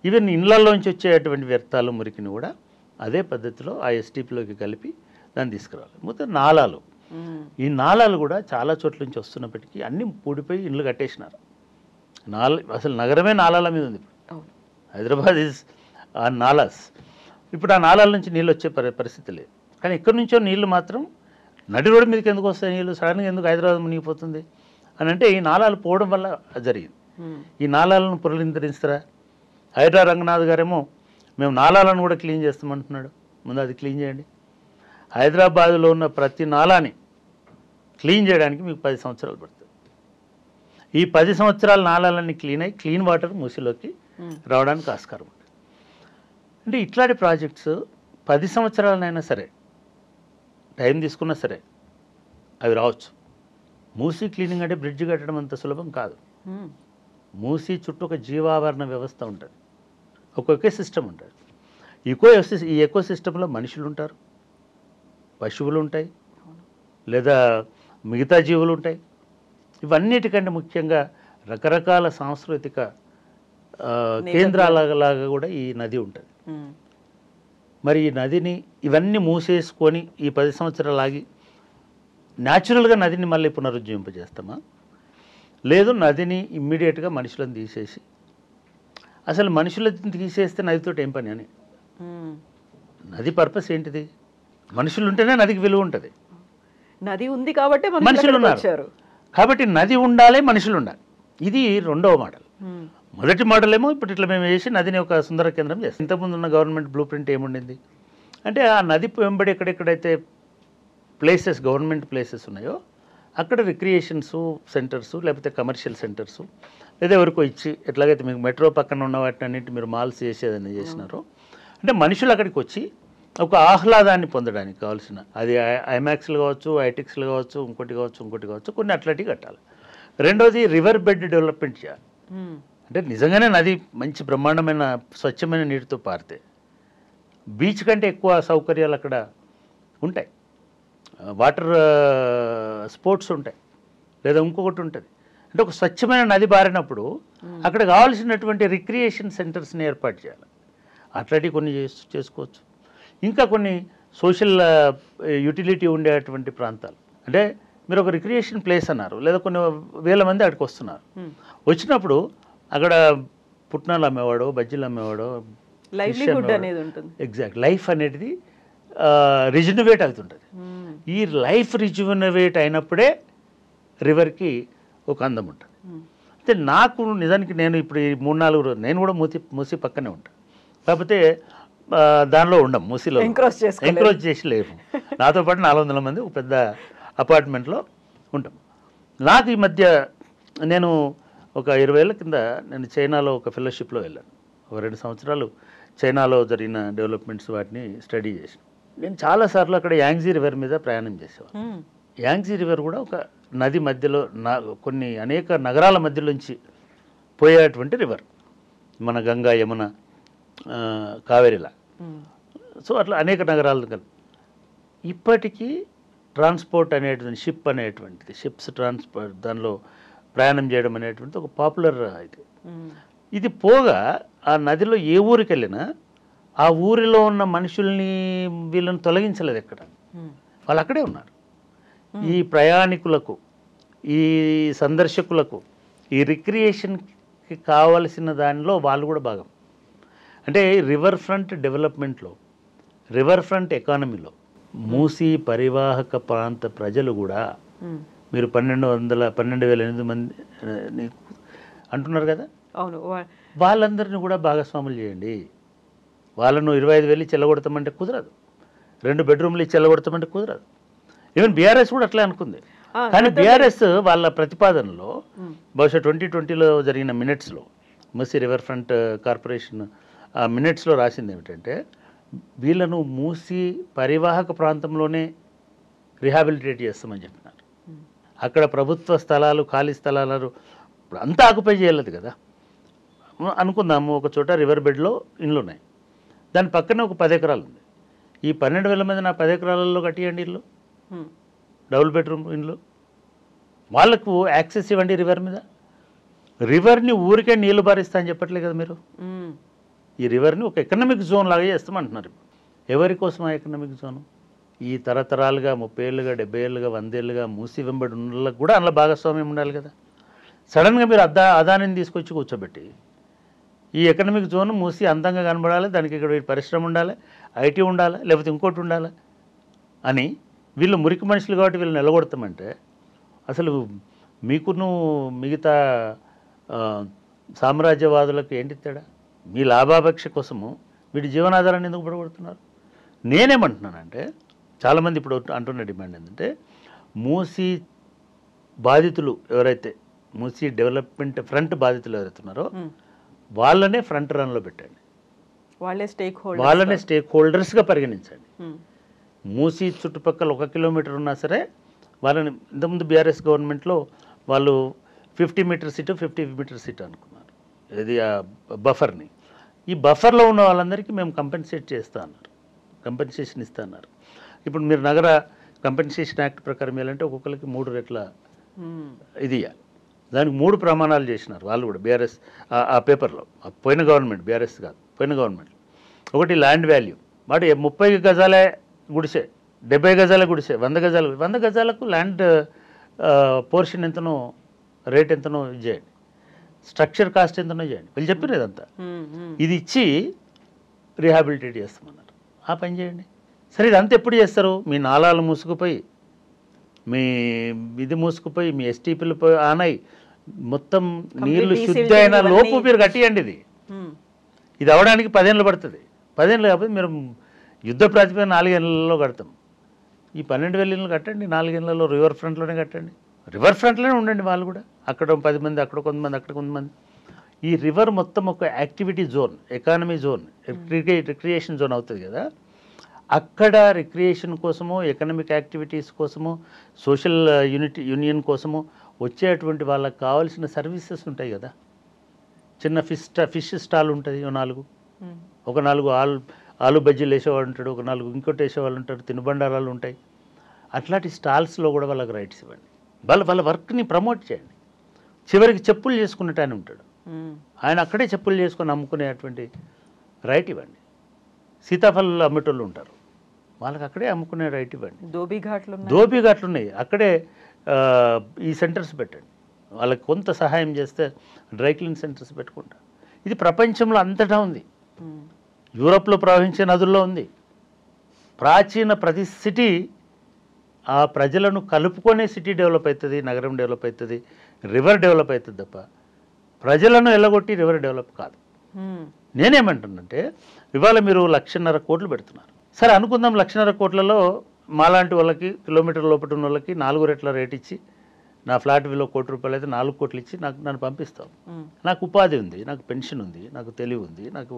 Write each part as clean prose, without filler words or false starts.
Even ఇళ్లలోంచి వచ్చేటువంటి వ్యర్థాలు మురికిని కూడా అదే పద్ధతిలో ఆ ఎస్టీపీలోకి కలిపి దాన్ని తీసుకురావాలి. మొత్తం నాలాలు, ఈ నాలాలు కూడా చాలా చోట్ల నుంచి వస్తున్నప్పటికీ అన్నీ పూడిపోయి ఇండ్లు కట్టేసినారు. అసలు నగరమే నాలాల మీద ఉంది. హైదరాబాద్ ఈజ్ ఆ నాలాస్. ఇప్పుడు ఆ నాలాల నుంచి నీళ్ళు వచ్చే పరిస్థితి లేదు. కానీ ఎక్కడి నుంచో నీళ్లు మాత్రం నడి రోడ్డు మీదకి ఎందుకు వస్తాయి నీళ్ళు, సడన్గా ఎందుకు హైదరాబాద్ మునిగిపోతుంది అని అంటే ఈ నాలాలు పోవడం వల్ల జరిగింది. ఈ నాలాలను పునరుద్ధరిస్తారా? హైడ్రా రంగనాథ్ గారేమో మేము నాలాలను కూడా క్లీన్ చేస్తామంటున్నాడు. ముందు అది క్లీన్ చేయండి. హైదరాబాద్లో ఉన్న ప్రతి నాలాని క్లీన్ చేయడానికి మీకు 10 సంవత్సరాలు పడుతుంది. ఈ 10 సంవత్సరాల నాలాలన్నీ క్లీన్ అయ్యి క్లీన్ వాటర్ మూసిలోకి రావడానికి ఆస్కారం ఉంటుంది. అంటే ఇట్లాంటి ప్రాజెక్ట్స్ 10 సంవత్సరాలనైనా సరే టైం తీసుకున్నా సరే అవి రావచ్చు. మూసీ క్లీనింగ్ అంటే బ్రిడ్జ్ కట్టడం అంత సులభం కాదు. మూసీ చుట్టూ ఒక జీవావరణ వ్యవస్థ ఉంటుంది, ఒక ఎకో సిస్టమ్ ఉంటుంది. ఈ ఎకో సిస్టంలో మనుషులు ఉంటారు, పశువులు ఉంటాయి, లేదా మిగతా జీవులు ఉంటాయి. ఇవన్నిటికంటే ముఖ్యంగా రకరకాల సాంస్కృతిక కేంద్రాలలాగా కూడా ఈ నది ఉంటుంది. మరి ఈ నదిని ఇవన్నీ మూసేసుకొని ఈ 10 సంవత్సరాలు ఆగి న్యాచురల్గా నదిని మళ్ళీ పునరుజ్జీవింపజేస్తామా, లేదు నదిని ఇమ్మీడియట్గా మనుషులను తీసేసి, అసలు మనుషులను తీసేస్తే నదితో ఏం పని అని, నది పర్పస్ ఏంటిది? మనుషులు ఉంటేనే నదికి విలువ ఉంటుంది. నది ఉంది కాబట్టి మనుషులు ఉన్నారు కాబట్టి నది ఉండాలి, మనుషులు ఉండాలి. ఇది రెండవ మోడల్. మొదటి మోడల్ ఏమో ఇప్పుడు ఇట్లా మేము వేసి నదిని ఒక సుందర కేంద్రం చేస్తాం. ఇంతకుముందు ఉన్న గవర్నమెంట్ బ్లూ ప్రింట్ ఏముండింది అంటే ఆ నది వెంబడి ఎక్కడెక్కడైతే ప్లేసెస్ గవర్నమెంట్ ప్లేసెస్ ఉన్నాయో అక్కడ రిక్రియేషన్స్ సెంటర్స్ లేకపోతే కమర్షియల్ సెంటర్స్ లేదా ఎవరికో ఇచ్చి ఎట్లాగైతే మీకు మెట్రో పక్కన ఉన్న వాటిని అన్నింటి మీరు మాల్స్ చేసేదని చేసినారో అంటే మనుషులు అక్కడికి వచ్చి ఒక ఆహ్లాదాన్ని పొందడానికి కావాల్సిన అది ఐమాక్స్లు కావచ్చు, ఐటిక్స్లు కావచ్చు, ఇంకోటి కావచ్చు కొన్ని అట్లాంటివి కట్టాలి. రెండోది రివర్ బెడ్ డెవలప్మెంట్ చేయాలి. అంటే నిజంగానే నది మంచి బ్రహ్మాండమైన స్వచ్ఛమైన నీటితో పారితే బీచ్ కంటే ఎక్కువ సౌకర్యాలు అక్కడ ఉంటాయి. వాటర్ స్పోర్ట్స్ ఉంటాయి, లేదా ఇంకొకటి ఉంటుంది. అంటే ఒక స్వచ్ఛమైన నది బారినప్పుడు అక్కడ కావాల్సినటువంటి రిక్రియేషన్ సెంటర్స్ని ఏర్పాటు చేయాలి. అట్లాంటివి కొన్ని చేసుకోవచ్చు. ఇంకా కొన్ని సోషల్ యూటిలిటీ ఉండేటువంటి ప్రాంతాలు, అంటే మీరు ఒక రిక్రియేషన్ ప్లేస్ అన్నారు, లేదా కొన్ని వేల మంది అక్కడికి వస్తున్నారు. వచ్చినప్పుడు అక్కడ పుట్నాలు అమ్మేవాడో, బజ్జీలు అమ్మేవాడో, లైవ్లీహుడ్ అనేది ఉంటుంది. ఎగ్జాక్ట్ లైఫ్ అనేది రిజనవేట్ అవుతుంటుంది. ఈ లైఫ్ రిజనవేట్ అయినప్పుడే రివర్కి ఒక అందం ఉంటుంది. అయితే నాకు నిజానికి నేను ఇప్పుడు ఈ 3-4 రోజులు నేను కూడా మూసి పక్కనే ఉంటాను. కాకపోతే దానిలో ఉండం, మూసీలో ఎంక్రోచ్ చేసి లేవు. నాతో పాటు 400 మంది ఒక పెద్ద అపార్ట్మెంట్లో ఉంటాం. నాకు ఈ మధ్య నేను ఒక 20 ఏళ్ళ కింద నేను చైనాలో ఒక ఫెలోషిప్లో వెళ్ళాను. ఒక 2 సంవత్సరాలు చైనాలో జరిగిన డెవలప్మెంట్స్ వాటిని స్టడీ చేసాను. నేను చాలాసార్లు అక్కడ యాంగ్జీ రివర్ మీద ప్రయాణం చేసేవాను. యాంగ్జీ రివర్ కూడా ఒక నది మధ్యలో కొన్ని అనేక నగరాల మధ్యలోంచి పోయేటువంటి రివర్, మన గంగా, యమున, కావేరిలా. సో అట్లా అనేక నగరాలు కలిపి ఇప్పటికీ ట్రాన్స్పోర్ట్ అనేటువంటి షిప్స్ ట్రాన్స్పోర్ట్ దానిలో ప్రయాణం చేయడం అనేటువంటిది ఒక పాపులర్ ఇది పోగా ఆ నదిలో ఏ ఊరికి వెళ్ళినా ఆ ఊరిలో ఉన్న మనుషుల్ని వీళ్ళని తొలగించలేదు. ఎక్కడ వాళ్ళు అక్కడే ఉన్నారు. ఈ ప్రయాణికులకు, ఈ సందర్శకులకు, ఈ రిక్రియేషన్కి కావలసిన దానిలో వాళ్ళు కూడా భాగం. అంటే రివర్ ఫ్రంట్ డెవలప్మెంట్లో, రివర్ ఫ్రంట్ ఎకానమీలో మూసీ పరివాహక ప్రాంత ప్రజలు కూడా మీరు 12,800 మంది అంటున్నారు కదా, అవును, వాళ్ళందరినీ కూడా భాగస్వాములు చేయండి. వాళ్ళను 25,000 ఇచ్చి చెల్లగొడతామంటే కుదరదు, 2 బెడ్రూమ్లు ఇచ్చి చెల్లగొడతామంటే కుదరదు. ఈవెన్ బీఆర్ఎస్ కూడా అట్లే అనుకుంది. కానీ బీఆర్ఎస్ వాళ్ళ ప్రతిపాదనలో బహుశా 2020లో జరిగిన మినిట్స్లో మూసీ రివర్ ఫ్రంట్ కార్పొరేషన్ ఆ మినిట్స్లో రాసింది ఏమిటంటే వీళ్ళను మూసీ పరివాహక ప్రాంతంలోనే రిహాబిలిటేట్ చేస్తామని చెప్పినారు. అక్కడ ప్రభుత్వ స్థలాలు, ఖాళీ స్థలాలు ఇప్పుడు అంతా ఆక్యుపై చేయలేదు కదా. అనుకుందాము ఒక చోట రివర్ బెడ్లో ఇండ్లు ఉన్నాయి, దాని పక్కనే ఒక 10 ఎకరాలు ఉంది. ఈ 12,000 మంది నా 10 ఎకరాలలో కట్టియండి ఇల్లు, డబుల్ బెడ్రూమ్ ఇండ్లు. వాళ్ళకు యాక్సెస్ ఇవ్వండి రివర్ మీద. రివర్ని ఊరికే నీళ్లు బారిస్తా అని చెప్పట్లే కదా మీరు. ఈ రివర్ని ఒక ఎకనామిక్ జోన్ లాగా చేస్తామంటున్నారు. ఎవరి కోసం ఆ ఎకనామిక్ జోను? ఈ తరతరాలుగా 30 ఏళ్ళుగా 70 ఏళ్ళుగా 100 ఏళ్ళుగా మూసి వెంబడి ఉన్న వాళ్ళకి కూడా అందులో భాగస్వామ్యం ఉండాలి కదా. సడన్గా మీరు అదానిని తీసుకొచ్చి కూర్చోబెట్టి ఈ ఎకనామిక్ జోన్ మూసి అందంగా కనబడాలి, దానికి ఇక్కడ పరిశ్రమ ఉండాలి, ఐటీ ఉండాలి, లేకపోతే ఇంకోటి ఉండాలి అని వీళ్ళు మురికి మనుషులు కాబట్టి వీళ్ళు నిలగొడతామంటే అసలు మీకును మిగతా సామ్రాజ్యవాదులకు ఏంటి తేడా? మీ లాభాపేక్ష కోసము వీడి జీవనాధారాన్ని ఎందుకు పడగొడుతున్నారు? నేనేమంటున్నానంటే చాలామంది ఇప్పుడు అంటున్న డిమాండ్ ఏంటంటే మూసి బాధితులు ఎవరైతే మూసి డెవలప్మెంట్ ఫ్రంట్ బాధితులు ఎవరైతే ఉన్నారో వాళ్ళనే ఫ్రంట్ రన్లో పెట్టండి, వాళ్ళనే స్టేక్ హోల్డర్స్గా పరిగణించండి. మూసి చుట్టుపక్కల 1 కిలోమీటర్ ఉన్నా సరే వాళ్ళని ఇంతకుముందు బీఆర్ఎస్ గవర్నమెంట్లో వాళ్ళు 50 మీటర్స్ ఇటు 50 మీటర్స్ ఇటు అనుకున్నారు, ఇది ఆ బఫర్ని. ఈ బఫర్లో ఉన్న వాళ్ళందరికీ మేము కంపెన్సేట్ చేస్తా అన్నారు, కంపెన్సేషన్ ఇస్తా అన్నారు. ఇప్పుడు మీరు నగర కంపెన్సేషన్ యాక్ట్ ప్రకారం ఏంటంటే ఒక్కొక్కరికి 3 రెట్ల ఇది ఇవ్వాలి. దానికి 3 ప్రమాణాలు చేసినారు వాళ్ళు కూడా బీఆర్ఎస్ ఆ పేపర్లో. పోయిన గవర్నమెంట్, బీఆర్ఎస్ కాదు, పోయిన గవర్నమెంట్. ఒకటి ల్యాండ్ వాల్యూ, వాటి 30 గజాలే గుడిసే, 70 గజాల గుడిసే, 100 గజాలకు ల్యాండ్ పోర్షన్ ఎంతనో రేట్ ఎంతనో చేయండి, స్ట్రక్చర్ కాస్ట్ ఎంతనో చేయండి. వీళ్ళు చెప్పారు ఇదంతా. ఇది ఇచ్చి రీహాబిలిటేట్ చేస్తామన్నారు. ఆ పని చేయండి. సరే ఇదంతా ఎప్పుడు చేస్తారు? మీ నాలాలు మూసుకుపోయి, మీ ఇది మూసుకుపోయి, మీ ఎస్టీపీలు ఆనాయి, మొత్తం నీళ్లు శుద్ధి అయిన లోపు మీరు కట్టియండి. ఇది అవడానికి 10 ఏళ్ళు పడుతుంది. 10 ఏళ్ళు కాకపోతే మీరు యుద్ధ ప్రాతిపదికన 4 ఏళ్లలో కడతాం. ఈ 12,000 ఇళ్ళు కట్టండి, 4 ఏళ్లలో రివర్ ఫ్రంట్లోనే కట్టండి. రివర్ ఫ్రంట్లోనే ఉండండి వాళ్ళు కూడా. అక్కడ 10 మంది, అక్కడ కొంతమంది, అక్కడ కొంతమంది. ఈ రివర్ మొత్తం ఒక activity zone, economy zone, recreation zone అవుతుంది కదా. అక్కడ రిక్రియేషన్ కోసము, ఎకనామిక్ యాక్టివిటీస్ కోసము, సోషల్ యూనియన్ కోసము వచ్చేటువంటి వాళ్ళకి కావాల్సిన సర్వీసెస్ ఉంటాయి కదా. చిన్న ఫిష్ స్టాల్ ఉంటుంది, 4, ఒక 4 ఆలు బజ్జీలు వేసేవాడు ఉంటాడు, ఒక 4 ఇంకోటి వేసేవాళ్ళు ఉంటారు, తినుబండారాలు ఉంటాయి. అట్లాంటి స్టాల్స్లో కూడా వాళ్ళకి రైట్స్ ఇవ్వండి. వాళ్ళ వర్క్ని ప్రమోట్ చేయండి. చివరికి చెప్పులు చేసుకున్నట్టు ఆయన ఉంటాడు, ఆయన అక్కడే చెప్పులు చేసుకొని అమ్ముకునేటువంటి రైట్ ఇవ్వండి. సీతాఫలాలు అమ్మేటోళ్ళు ఉంటారు, వాళ్ళకి అక్కడే అమ్ముకునే రైట్ ఇవ్వండి. ధోబీ ఘాట్లు ఉన్నాయి, అక్కడే ఈ సెంటర్స్ పెట్టండి. వాళ్ళకి కొంత సహాయం చేస్తే డ్రై క్లీన్ సెంటర్స్ పెట్టుకుంటారు. ఇది ప్రపంచంలో అంతటా ఉంది. యూరోప్లో ప్రవహించే నదుల్లో ఉంది. ప్రాచీన ప్రతి సిటీ ఆ ప్రజలను కలుపుకొనే సిటీ డెవలప్ అవుతుంది, నగరం డెవలప్ అవుతుంది, రివర్ డెవలప్ అవుతుంది తప్ప ప్రజలను ఎల్లగొట్టి రివర్ డెవలప్ కాదు. నేనేమంటున్నంటే ఇవాళ మీరు 1,50,000 కోట్లు పెడుతున్నారు. సరే అనుకుందాం, 1,50,000 కోట్లలో మాలాంటి వాళ్ళకి కిలోమీటర్ లోపల ఉన్న వాళ్ళకి 4 రెట్ల రేట్ ఇచ్చి, నా ఫ్లాట్ విలువ ₹1,00,00,000 అయితే 4 కోట్లు ఇచ్చి నన్ను పంపిస్తాం. నాకు ఉపాధి ఉంది, నాకు పెన్షన్ ఉంది, నాకు తెలివి ఉంది, నాకు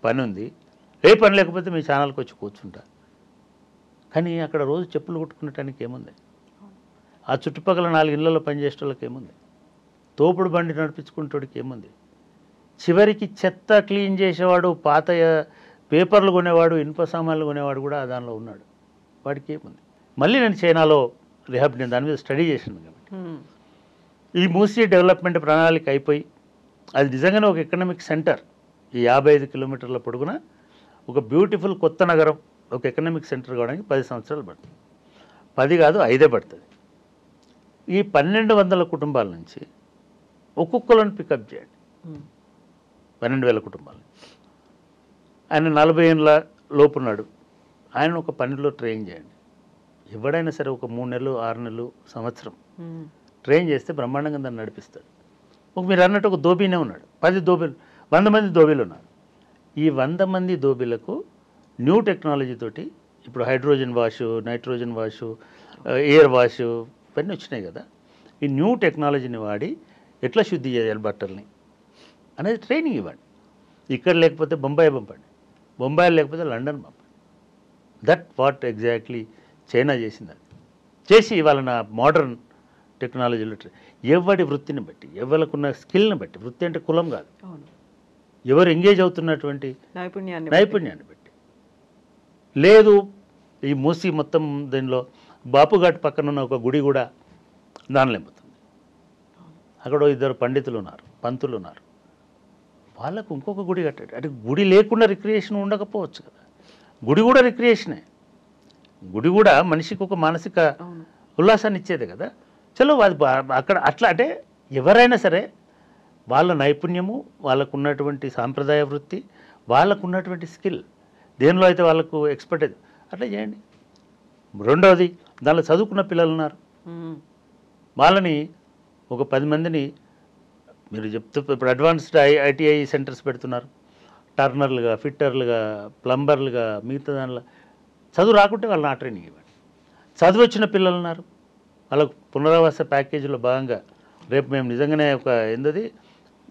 పని ఉంది. ఏ పని లేకపోతే మీ ఛానల్కి వచ్చి కూర్చుంటా. కానీ అక్కడ రోజు చెప్పులు కుట్టుకునేటానికి ఏముంది? ఆ చుట్టుపక్కల 4 ఇళ్లలో పనిచేసే వాళ్ళకి ఏముంది? తోపుడు బండి నడిపించుకునేటోడికి ఏముంది? చివరికి చెత్త క్లీన్ చేసేవాడు, పాత పేపర్లు కొనేవాడు, ఇనుప సామాన్లు కొనేవాడు కూడా దానిలో ఉన్నాడు. వాడికి ఏముంది? మళ్ళీ నేను చైనాలో నేను దాని మీద స్టడీ చేశాను కాబట్టి ఈ మూసీ డెవలప్మెంట్ ప్రణాళిక అయిపోయి అది నిజంగానే ఒక ఎకనామిక్ సెంటర్. ఈ 55 కిలోమీటర్ల పొడుగున ఒక బ్యూటిఫుల్ కొత్త నగరం, ఒక ఎకనామిక్ సెంటర్ కావడానికి 10 సంవత్సరాలు పడుతుంది. 10 కాదు, 5 పడుతుంది. ఈ 1,200 కుటుంబాల నుంచి ఒక్కొక్కలను పికప్ చేయండి. 12,000 కుటుంబాలు. ఆయన 40 ఏళ్ళ లోపున్నాడు, ఆయన ఒక పనిలో ట్రైన్ చేయండి. ఎవడైనా సరే ఒక 3 నెలలు, 6 నెలలు, సంవత్సరం ట్రైన్ చేస్తే బ్రహ్మాండంగా దాన్ని నడిపిస్తాడు. మీరు అన్నట్టు ఒక దోబీనే ఉన్నాడు, 100 మంది దోబీలు ఉన్నారు. ఈ 100 మంది దోబీలకు న్యూ టెక్నాలజీ తోటి ఇప్పుడు hydrogen wash, nitrogen wash, air wash ఇవన్నీ వచ్చినాయి కదా. ఈ న్యూ టెక్నాలజీని వాడి ఎట్లా శుద్ధి చేయాలి బట్టల్ని అనేది ట్రైనింగ్ ఇవ్వండి. ఇక్కడ లేకపోతే బొంబాయి పంపండి, బొంబాయి లేకపోతే లండన్ పంపండి. దట్ వాట్ ఎగ్జాక్ట్లీ చైనా చేసింది. అది చేసి ఇవాళ నా మోడర్న్ టెక్నాలజీలో ఎవరి వృత్తిని బట్టి, ఎవరికున్న స్కిల్ని బట్టి, వృత్తి అంటే కులం కాదు, ఎవరు ఎంగేజ్ అవుతున్నటువంటి నైపుణ్యాన్ని బట్టి. లేదు ఈ మూసి మొత్తం దీనిలో బాపుఘాట్ పక్కన ఉన్న ఒక గుడి కూడా దానిలో ఎంపుతుంది. అక్కడ 2 పండితులు ఉన్నారు, పంతులు ఉన్నారు, వాళ్ళకు ఇంకొక గుడి కట్టాడు. అంటే గుడి లేకుండా రిక్రియేషన్ ఉండకపోవచ్చు కదా. గుడి కూడా రిక్రియేషనే. గుడి కూడా మనిషికి ఒక మానసిక ఉల్లాసాన్ని ఇచ్చేది కదా. చలో అది అక్కడ అట్లా అంటే ఎవరైనా సరే వాళ్ళ నైపుణ్యము, వాళ్ళకు ఉన్నటువంటి సాంప్రదాయ వృత్తి, వాళ్ళకు ఉన్నటువంటి స్కిల్, దేనిలో అయితే వాళ్ళకు ఎక్స్పర్టైజ్ అట్లా చేయండి. రెండవది, దానిలో చదువుకున్న పిల్లలు ఉన్నారు, వాళ్ళని ఒక 10 మందిని మీరు చెప్తూ ఇప్పుడు అడ్వాన్స్డ్ ఐటీఐ సెంటర్స్ పెడుతున్నారు. టర్నర్లుగా, ఫిట్టర్లుగా, ప్లంబర్లుగా, మిగతా దానిలో చదువు రాకుంటే వాళ్ళని ఆ ట్రైనింగ్ ఇవ్వండి. చదువు వచ్చిన పిల్లలు ఉన్నారు, వాళ్ళకు పునరావాస ప్యాకేజీలో భాగంగా రేపు మేము నిజంగానే ఒక ఏందది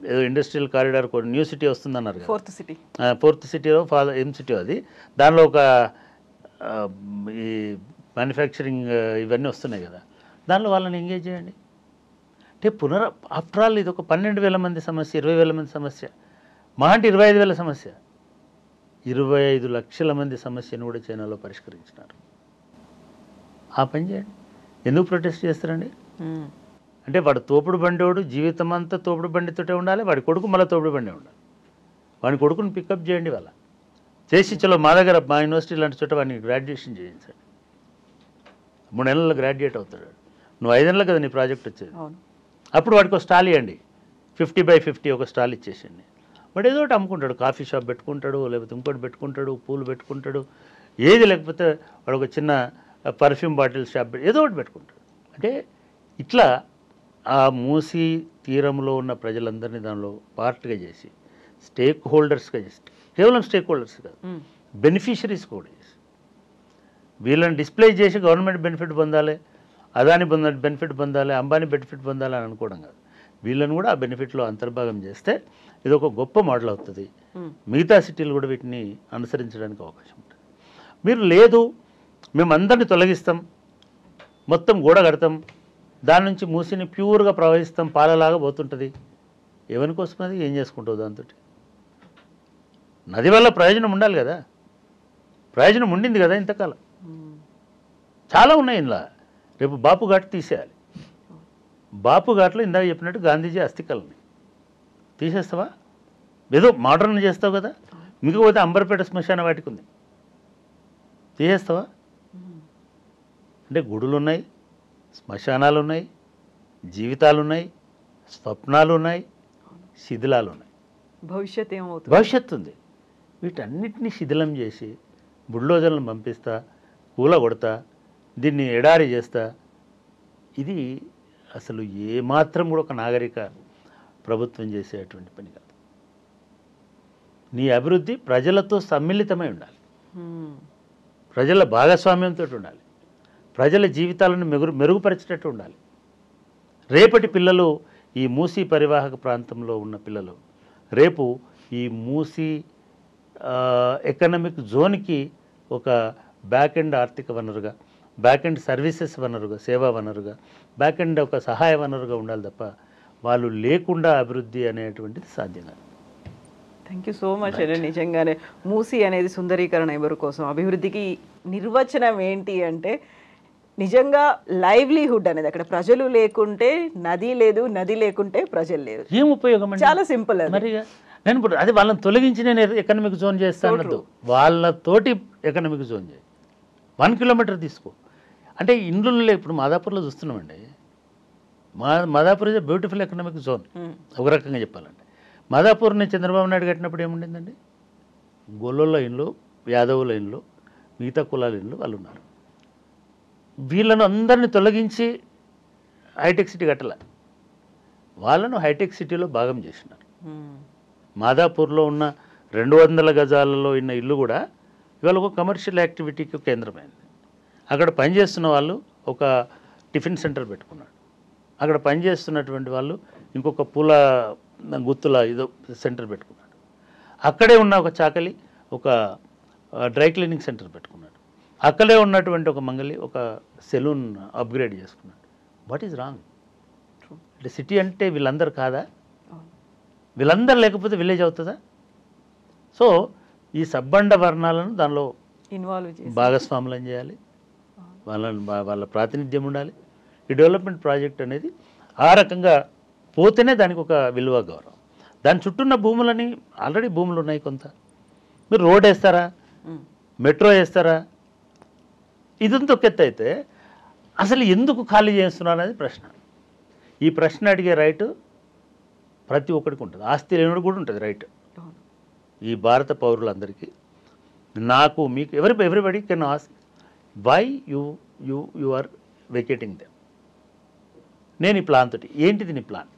ఏదో ఇండస్ట్రియల్ కారిడార్ న్యూ సిటీ వస్తుందన్నారు కదా, ఫోర్త్ సిటీలో ఏం సిటీ అది, దానిలో ఒక ఈ మ్యానుఫ్యాక్చరింగ్ ఇవన్నీ వస్తున్నాయి కదా, దానిలో వాళ్ళని ఎంగేజ్ చేయండి. అంటే ఆఫ్టర్ ఆల్ ఇది ఒక 12,000 మంది సమస్య, 20,000 మంది సమస్య, మహా అంటే 25,000 సమస్య, 25 లక్షల మంది సమస్యను కూడా చైనాలో పరిష్కరించినారు. ఆ పని చేయండి. ఎందుకు ప్రొటెస్ట్ చేస్తారండి? అంటే వాడు తోపుడు బండివాడు జీవితం అంతా తోపుడు బండితోటే ఉండాలి, వాడి కొడుకు మళ్ళీ తోపుడు బండి ఉండాలి. వాడి కొడుకుని పికప్ చేయండి, వాళ్ళ చేసి చలో మా దగ్గర మా యూనివర్సిటీ లాంటి చోట వాడిని గ్రాడ్యుయేషన్ చేయించండి. 3 నెలల్లో గ్రాడ్యుయేట్ అవుతాడు. నువ్వు 5 నెలలు కదా నీ ప్రాజెక్ట్ వచ్చేది. అప్పుడు వాడికి ఒక స్టాల్ ఇవ్వండి, 50/50 ఒక స్టాల్ ఇచ్చేసండి. వాడు ఏదో ఒకటి అమ్ముకుంటాడు, కాఫీ షాప్ పెట్టుకుంటాడు, లేకపోతే ఇంకోటి పెట్టుకుంటాడు, పూలు పెట్టుకుంటాడు, ఏది లేకపోతే వాడు ఒక చిన్న పర్ఫ్యూమ్ బాటిల్ షాప్ ఏదో ఒకటి పెట్టుకుంటాడు. అంటే ఇట్లా ఆ మూసీ తీరంలో ఉన్న ప్రజలందరినీ దానిలో పార్ట్గా చేసి స్టేక్ హోల్డర్స్గా చేసి, కేవలం స్టేక్ హోల్డర్స్ కాదు, బెనిఫిషరీస్ కూడా చేసి వీళ్ళని డిస్ప్లే చేసి గవర్నమెంట్ బెనిఫిట్ పొందాలి, అదాని బెనిఫిట్ పొందాలి, అంబానీ బెనిఫిట్ పొందాలి అని అనుకోవడం కాదు. వీళ్ళని కూడా ఆ బెనిఫిట్లో అంతర్భాగం చేస్తే ఇది ఒక గొప్ప మోడల్ అవుతుంది. మిగతా సిటీలు కూడా వీటిని అనుసరించడానికి అవకాశం ఉంటుంది. మీరు లేదు మేము అందరినీ తొలగిస్తాం, మొత్తం గోడ కడతాం, దాని నుంచి మూసిని ప్యూర్గా ప్రవహిస్తాం, పాలలాగా పోతుంటుంది, ఎవరి కోసం అది ఏం చేసుకుంటావు? దాంతో నది వల్ల ప్రయోజనం ఉండాలి కదా, ప్రయోజనం ఉండింది కదా ఇంతకాలం, చాలా ఉన్నాయి ఇందులో. రేపు బాపు ఘాట్ తీసేయాలి. బాపు ఘాట్లో ఇందాక చెప్పినట్టు గాంధీజీ అస్థికల్ని తీసేస్తావా? ఏదో మోడర్న్ చేస్తావు కదా, మిగపోతే అంబర్పేట శ్మశాన వాటికి ఉంది, తీసేస్తావా? అంటే గుడులు ఉన్నాయి, శ్మశానాలు ఉన్నాయి, జీవితాలు ఉన్నాయి, స్వప్నాలు ఉన్నాయి, శిథిలాలు ఉన్నాయి, భవిష్యత్ ఏమవుతుంది? భవిష్యత్తు ఉంది. వీటన్నిటిని శిథిలం చేసి బుల్డోజర్లను పంపిస్తా, కూలగొడతా, దీన్ని ఎడారి చేస్తా, ఇది అసలు ఏమాత్రం కూడా ఒక నాగరిక ప్రభుత్వం చేసేటువంటి పని కాదు. నీ అభివృద్ధి ప్రజలతో సమ్మిళితమై ఉండాలి, ప్రజల భాగస్వామ్యంతో ఉండాలి, ప్రజల జీవితాలను మెరుగుపరిచేటట్టు ఉండాలి. రేపటి పిల్లలు ఈ మూసీ పరివాహక ప్రాంతంలో ఉన్న పిల్లలు రేపు ఈ మూసీ ఎకనామిక్ జోన్కి ఒక బ్యాక్ ఎండ్ ఆర్థిక వనరుగా, బ్యాక్ ఎండ్ సర్వీసెస్ వనరుగా, సేవా వనరుగా, బ్యాక్ ఎండ్ ఒక సహాయ వనరుగా ఉండాలి తప్ప వాళ్ళు లేకుండా అభివృద్ధి అనేటువంటిది సాధ్యం కాదు. థ్యాంక్ యూ సో మచ్ అండి. నిజంగానే మూసీ అనేది సుందరీకరణ ఎవరి కోసం, అభివృద్ధికి నిర్వచనం ఏంటి అంటే నిజంగా లైవ్లీహుడ్ అనేది, అక్కడ ప్రజలు లేకుంటే నది లేదు, నది లేకుంటే ప్రజలు లేదు, ఏం ఉపయోగం? చాలా సింపుల్. మరి నేను ఇప్పుడు అది వాళ్ళని తొలగించి నేను ఎకనామిక్ జోన్ చేస్తాను, వాళ్ళతోటి ఎకనామిక్ జోన్ చేయి, 1 కిలోమీటర్ తీసుకో. అంటే ఇండ్లు ఇప్పుడు మాదాపూర్లో చూస్తున్నామండి, Madhapur is beautiful economic zone ఒక రకంగా చెప్పాలంటే. మాదాపూర్ని చంద్రబాబు నాయుడు కట్టినప్పుడు ఏముండిందండి? గొల్లోళ్ళ ఇండ్లు, యాదవుల ఇండ్లు, మిగతా కులాల ఇండ్లు వాళ్ళు ఉన్నారు. వీళ్ళను అందరినీ తొలగించి హైటెక్ సిటీ కట్టాల, వాళ్ళను హైటెక్ సిటీలో భాగం చేసినారు. మాదాపూర్లో ఉన్న 200 గజాలలో ఉన్న ఇల్లు కూడా ఇవాళ ఒక కమర్షియల్ యాక్టివిటీకి కేంద్రమైంది. అక్కడ పనిచేస్తున్న వాళ్ళు ఒక టిఫిన్ సెంటర్ పెట్టుకున్నాడు, అక్కడ పనిచేస్తున్నటువంటి వాళ్ళు ఇంకొక పూల గుత్తుల ఇదో సెంటర్ పెట్టుకున్నాడు, అక్కడే ఉన్న ఒక చాకలి ఒక డ్రై క్లీనింగ్ సెంటర్ పెట్టుకున్నాడు, అక్కడే ఉన్నటువంటి ఒక మంగలి ఒక సెలూన్ అప్గ్రేడ్ చేసుకున్నాడు. What is wrong? అంటే సిటీ అంటే వీళ్ళందరూ కాదా? వీళ్ళందరూ లేకపోతే విలేజ్ అవుతుందా? సో ఈ సబ్బండ వర్ణాలను దానిలో ఇన్వాల్వ్ చేసి భాగస్వాములను చేయాలి, వాళ్ళ ప్రాతినిధ్యం ఉండాలి. ఈ డెవలప్మెంట్ ప్రాజెక్ట్ అనేది ఆ రకంగా పోతేనే దానికి ఒక విలువ, గౌరవం. దాని చుట్టూన్న భూములని ఆల్రెడీ భూములు ఉన్నాయి కొంత. మీరు రోడ్ వేస్తారా, మెట్రో వేస్తారా? ఇదంతా ఒక ఎత్తు అయితే అసలు ఎందుకు ఖాళీ చేస్తున్నారు అనేది ప్రశ్న. ఈ ప్రశ్న అడిగే రైటు ప్రతి ఒక్కరికి ఉంటుంది. ఆస్తి లేనివాడు కూడా ఉంటుంది రైట్. ఈ భారత పౌరులందరికీ, నాకు, మీకు, everybody can ask why you are vacating them. నేను ఈ ప్లాన్ తోటి, ఏంటిది నీ ప్లాన్?